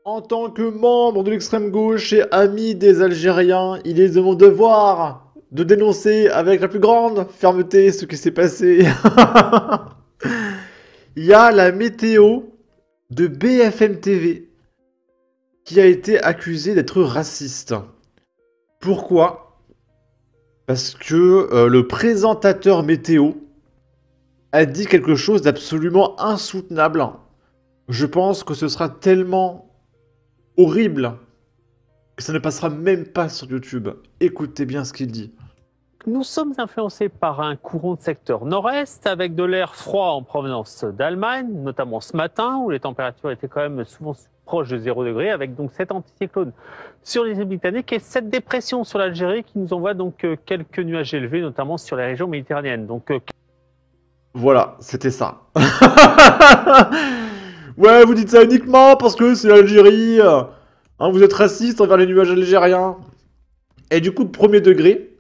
En tant que membre de l'extrême gauche et ami des Algériens, il est de mon devoir de dénoncer avec la plus grande fermeté ce qui s'est passé. Il y a la météo de BFM TV qui a été accusée d'être raciste. Pourquoi? Parce que le présentateur météo a dit quelque chose d'absolument insoutenable. Je pense que ce sera tellement horrible que ça ne passera même pas sur YouTube. Écoutez bien ce qu'il dit. Nous sommes influencés par un courant de secteur nord-est avec de l'air froid en provenance d'Allemagne, notamment ce matin où les températures étaient quand même souvent proches de 0 degré, avec donc cet anticyclone sur les îles britanniques et cette dépression sur l'Algérie qui nous envoie donc quelques nuages élevés, notamment sur les régions méditerranéennes. Donc Voilà, c'était ça. Ouais, vous dites ça uniquement parce que c'est l'Algérie. Hein, vous êtes raciste envers les nuages algériens. Et du coup, premier degré,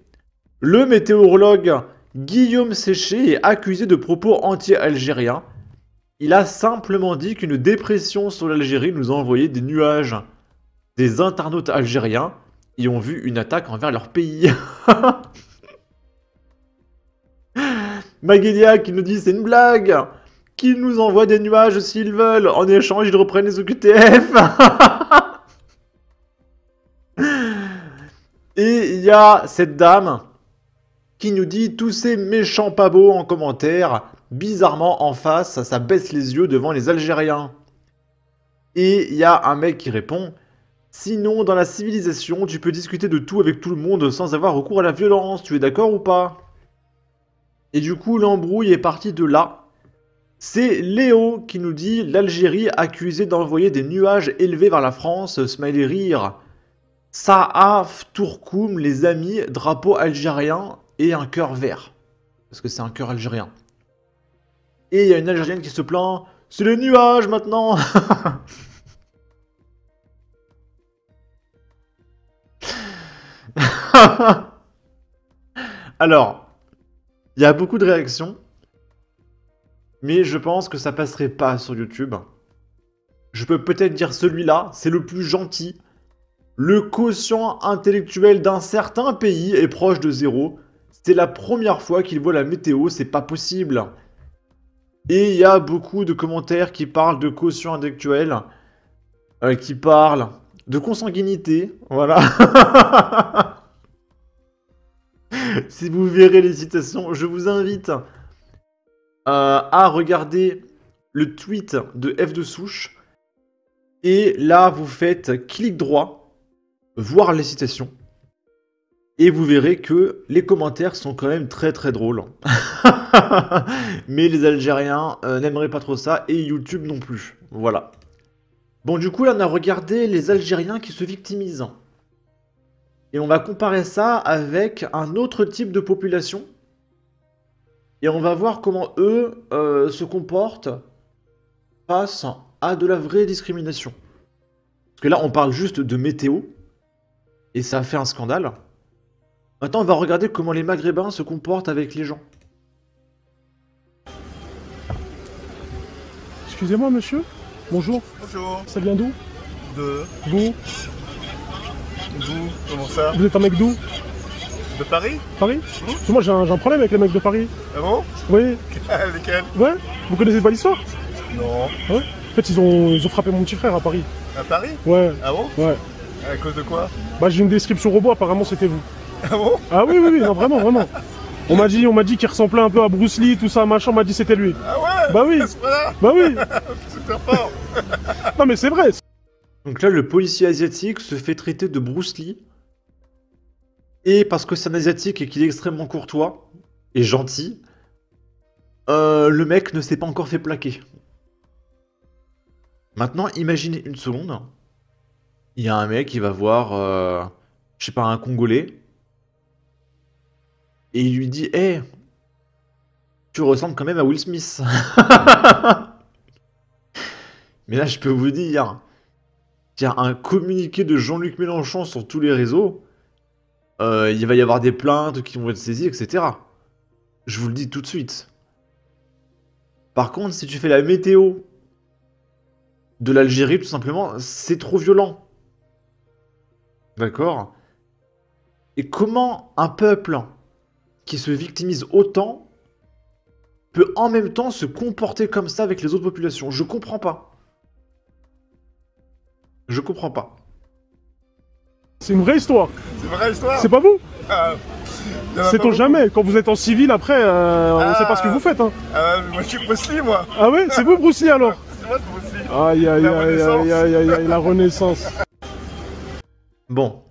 le météorologue Guillaume Séché est accusé de propos anti-algériens. Il a simplement dit qu'une dépression sur l'Algérie nous a envoyé des nuages. Des internautes algériens y ont vu une attaque envers leur pays. Maguilia qui nous dit c'est une blague, qu'ils nous envoient des nuages s'ils veulent, en échange ils reprennent les OQTF. Et il y a cette dame qui nous dit tous ces méchants pas beaux en commentaire, bizarrement en face ça baisse les yeux devant les Algériens. Et il y a un mec qui répond sinon dans la civilisation tu peux discuter de tout avec tout le monde sans avoir recours à la violence, tu es d'accord ou pas? Et du coup l'embrouille est partie de là. C'est Léo qui nous dit l'Algérie accusée d'envoyer des nuages élevés vers la France, smiley rire. Saaf Tourkoum, les amis, drapeau algérien et un cœur vert. Parce que c'est un cœur algérien. Et il y a une Algérienne qui se plaint, c'est les nuages maintenant. Alors, il y a beaucoup de réactions. Mais je pense que ça passerait pas sur YouTube. Je peux peut-être dire celui-là, c'est le plus gentil. Le quotient intellectuel d'un certain pays est proche de 0. C'est la première fois qu'il voit la météo, c'est pas possible. Et il y a beaucoup de commentaires qui parlent de quotient intellectuel, qui parlent de consanguinité, voilà. Si vous verrez les citations, je vous invite à regarder le tweet de F de souche. Et là, vous faites clic droit, voir les citations. Et vous verrez que les commentaires sont quand même très très drôles. Mais les Algériens n'aimeraient pas trop ça, et YouTube non plus. Voilà. Bon, du coup, là, on a regardé les Algériens qui se victimisent. Et on va comparer ça avec un autre type de population. Et on va voir comment eux se comportent face à de la vraie discrimination. Parce que là, on parle juste de météo. Et ça a fait un scandale. Maintenant, on va regarder comment les Maghrébins se comportent avec les gens. Excusez-moi, monsieur. Bonjour. Bonjour. Ça vient d'où? De Vous? vous, comment ça? Vous êtes un mec d'où? De Paris? Paris? Parce que moi, j'ai un problème avec les mecs de Paris. Ah bon? Oui. Lesquels? Ouais. Vous connaissez pas l'histoire? Non. Ouais. En fait, ils ont frappé mon petit frère à Paris. À Paris? Ouais. Ah bon? Ouais. À cause de quoi? Bah, j'ai une description robot. Apparemment, c'était vous. Ah bon? Ah oui, oui, oui. Non, vraiment, vraiment. On m'a dit qu'il ressemblait un peu à Bruce Lee, tout ça, machin. On m'a dit c'était lui. Ah ouais? Bah oui. À ce point-là? Bah oui. Super fort. Non, mais c'est vrai. Donc là, le policier asiatique se fait traiter de Bruce Lee. Et parce que c'est un asiatique et qu'il est extrêmement courtois et gentil, le mec ne s'est pas encore fait plaquer. Maintenant, imaginez une seconde. Il y a un mec qui va voir, je sais pas, un Congolais. Et il lui dit, hé, tu ressembles quand même à Will Smith. Mais là, je peux vous dire qu'il y a un communiqué de Jean-Luc Mélenchon sur tous les réseaux. Il va y avoir des plaintes qui vont être saisies, etc. Je vous le dis tout de suite. Par contre, si tu fais la météo de l'Algérie, tout simplement, c'est trop violent. D'accord? Et comment un peuple qui se victimise autant peut en même temps se comporter comme ça avec les autres populations? Je comprends pas. Je comprends pas. C'est une vraie histoire. C'est une vraie histoire. C'est pas vous? Ah, y en a Sait-on pas jamais? Quand vous êtes en civil, après, on sait pas ce que vous faites. Hein. beaucoup. Ah, moi je suis Bruce Lee, moi. Ah ouais? C'est vous, Bruce Lee, alors? C'est moi, Bruce Lee. Aïe, aïe, La aïe, aïe, aïe, aïe, aïe, la Renaissance. Bon.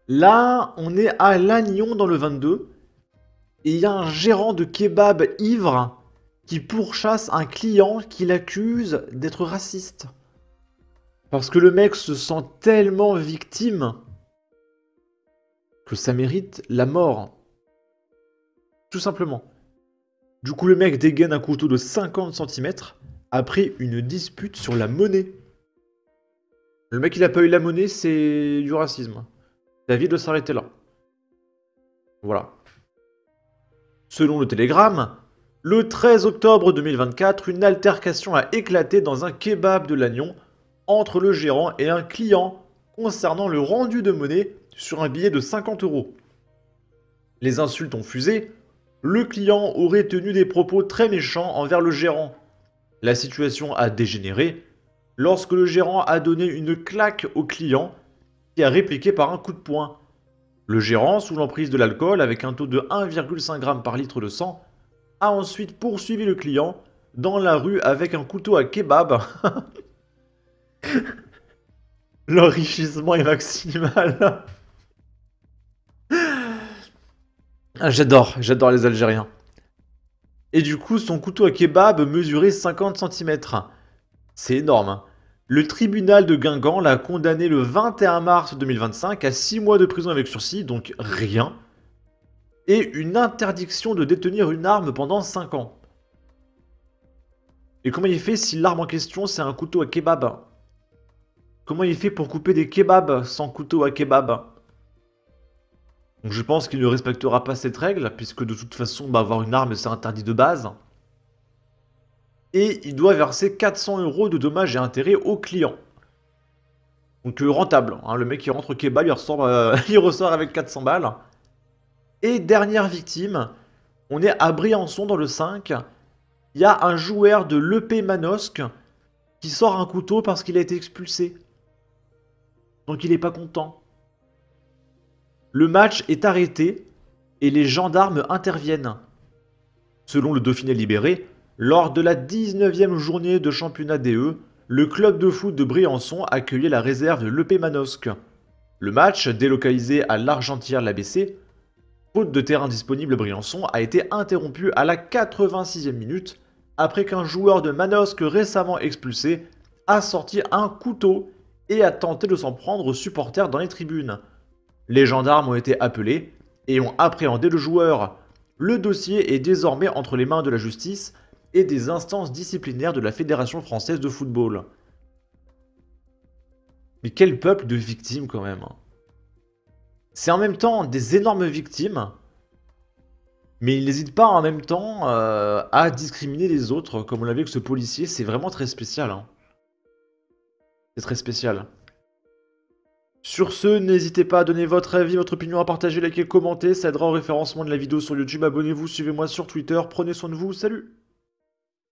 Là, on est à Lannion dans le 22. Et il y a un gérant de kebab ivre qui pourchasse un client qui l'accuse d'être raciste. Parce que le mec se sent tellement victime que ça mérite la mort. Tout simplement. Du coup, le mec dégaine un couteau de 50 cm après une dispute sur la monnaie. Le mec, il a pas eu la monnaie, c'est du racisme. David doit s'arrêter là. Voilà. Selon le Télégramme, le 13 octobre 2024, une altercation a éclaté dans un kebab de Lannion entre le gérant et un client concernant le rendu de monnaie sur un billet de 50 €. Les insultes ont fusé. Le client aurait tenu des propos très méchants envers le gérant. La situation a dégénéré lorsque le gérant a donné une claque au client qui a répliqué par un coup de poing. Le gérant, sous l'emprise de l'alcool, avec un taux de 1,5 g par litre de sang, a ensuite poursuivi le client dans la rue avec un couteau à kebab. L'enrichissement est maximal. Ah, j'adore les Algériens. Et du coup, son couteau à kebab mesurait 50 cm. C'est énorme, hein. Le tribunal de Guingamp l'a condamné le 21 mars 2025 à 6 mois de prison avec sursis, donc rien, et une interdiction de détenir une arme pendant 5 ans. Et comment il fait si l'arme en question c'est un couteau à kebab? Comment il fait pour couper des kebabs sans couteau à kebab? Donc je pense qu'il ne respectera pas cette règle, puisque de toute façon, avoir une arme c'est interdit de base. Et il doit verser 400 € de dommages et intérêts au client. Donc rentable, hein, le mec il rentre au kebab, il ressort avec 400 balles. Et dernière victime, on est à Briançon dans le 5. Il y a un joueur de l'EP Manosque qui sort un couteau parce qu'il a été expulsé. Donc il est pas content. Le match est arrêté et les gendarmes interviennent. Selon le Dauphiné libéré, lors de la 19e journée de championnat DE, le club de foot de Briançon accueillait la réserve de l'EP Manosque. Le match, délocalisé à l'Argentière-l'ABC, faute de terrain disponible à Briançon, a été interrompu à la 86e minute après qu'un joueur de Manosque récemment expulsé a sorti un couteau et a tenté de s'en prendre aux supporters dans les tribunes. Les gendarmes ont été appelés et ont appréhendé le joueur. Le dossier est désormais entre les mains de la justice et des instances disciplinaires de la Fédération française de football. Mais quel peuple de victimes quand même. C'est en même temps des énormes victimes, mais ils n'hésitent pas en même temps à discriminer les autres, comme on l'a vu avec ce policier. C'est vraiment très spécial, hein. C'est très spécial. Sur ce, n'hésitez pas à donner votre avis, votre opinion, à partager, liker, commenter, ça aidera au référencement de la vidéo sur YouTube. Abonnez-vous, suivez-moi sur Twitter, prenez soin de vous, salut!